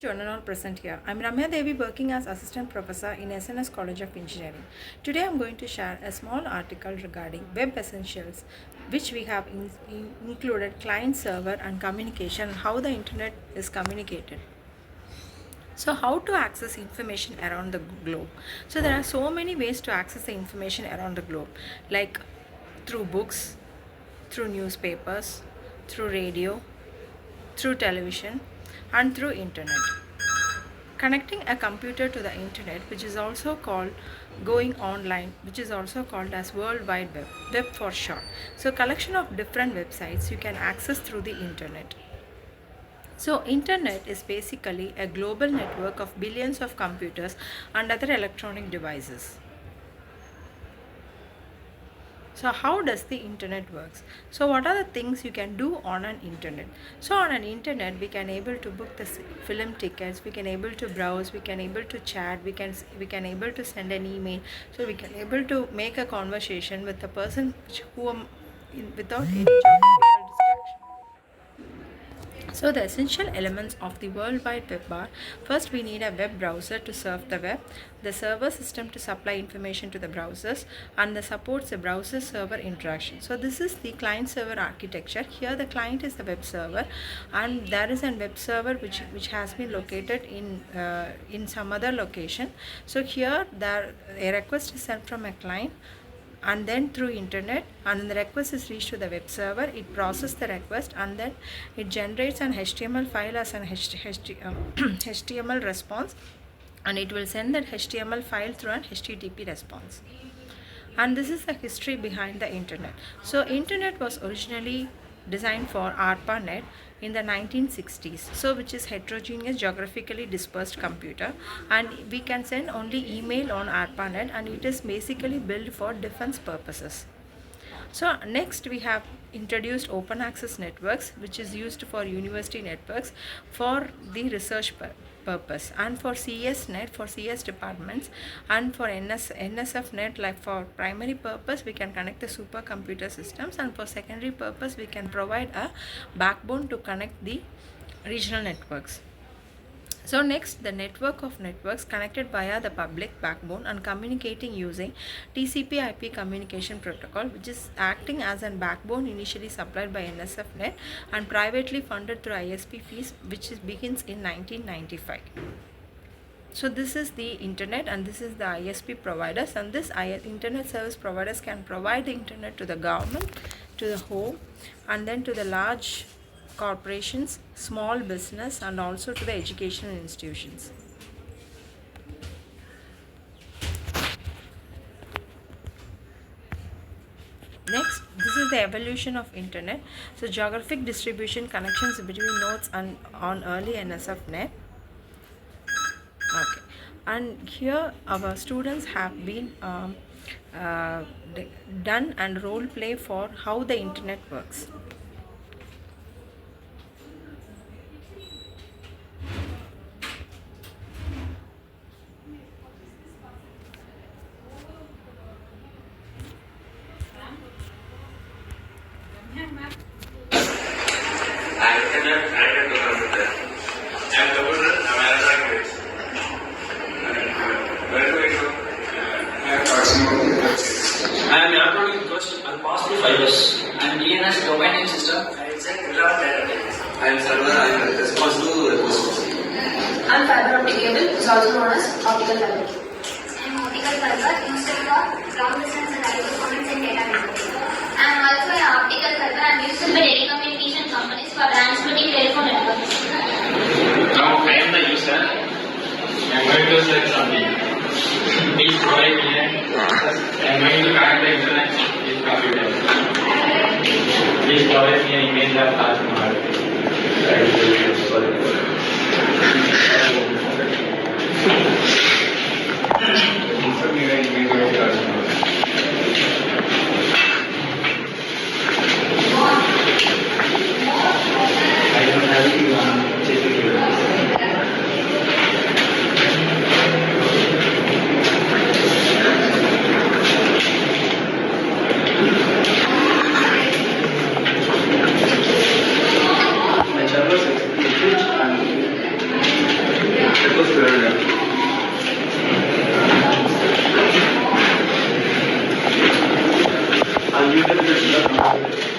Journal all present here. I'm Ramya Devi, working as Assistant Professor in SNS College of Engineering. Today I'm going to share a small article regarding Web Essentials, which we have included client server and communication, how the internet is communicated. So how to access information around the globe? So there are so many ways to access the information around the globe, like through books, through newspapers, through radio, through television, and through internet. Connecting a computer to the internet, which is also called going online, which is also called as World Wide Web, web for short. So collection of different websites you can access through the internet. So internet is basically a global network of billions of computers and other electronic devices. So how does the internet works? So what are the things you can do on an internet? So on an internet we can able to book the film tickets, we can able to browse, we can able to chat, we can able to send an email, so we can able to make a conversation with the person without any geographical distraction. So the essential elements of the World Wide Web are: first we need a web browser to surf the web, the server system to supply information to the browsers, and the supports the browser server interaction. So this is the client server architecture. Here the client is the web server, and there is a web server which has been located in some other location. So here a request is sent from a client and then through internet, and then the request is reached to the web server. It processes the request and then it generates an HTML file as an HTML response, and it will send that HTML file through an HTTP response. And this is the history behind the internet. So internet was originally designed for ARPANET in the 1960s, so which is heterogeneous geographically dispersed computer, and we can send only email on ARPANET, and it is basically built for defense purposes. So next we have introduced open access networks, which is used for university networks for the research purpose, and for CSNet for CS departments, and for NSFNet, like for primary purpose we can connect the supercomputer systems, and for secondary purpose we can provide a backbone to connect the regional networks. So next, the network of networks connected via the public backbone and communicating using TCP/IP communication protocol, which is acting as a backbone initially supplied by NSFNet and privately funded through ISP fees, which begins in 1995. So this is the internet, and this is the ISP providers, and this internet service providers can provide the internet to the government, to the home, and then to the large corporations, small business, and also to the educational institutions. Next, this is the evolution of internet. So geographic distribution, connections between nodes and on early NSFNet. Okay, and here our students have been done and role play for how the internet works. I am electronic request and positive fibers. I am DNS domain name system. I am server. I am responsible to requests. I am fiber optic cable, is also known as optical fiber. I am optical fiber used for long distance and high performance in data networking. I am also an optical fiber and used by telecommunication companies for transmitting telephone networks. Now I am the user. I am going to select something. Please provide me. I am going to connect the internet with computer. Please provide me an image of Taj Mahal. Inform me an image of Taj Mahal. I don't have to check it. My server I'll use it.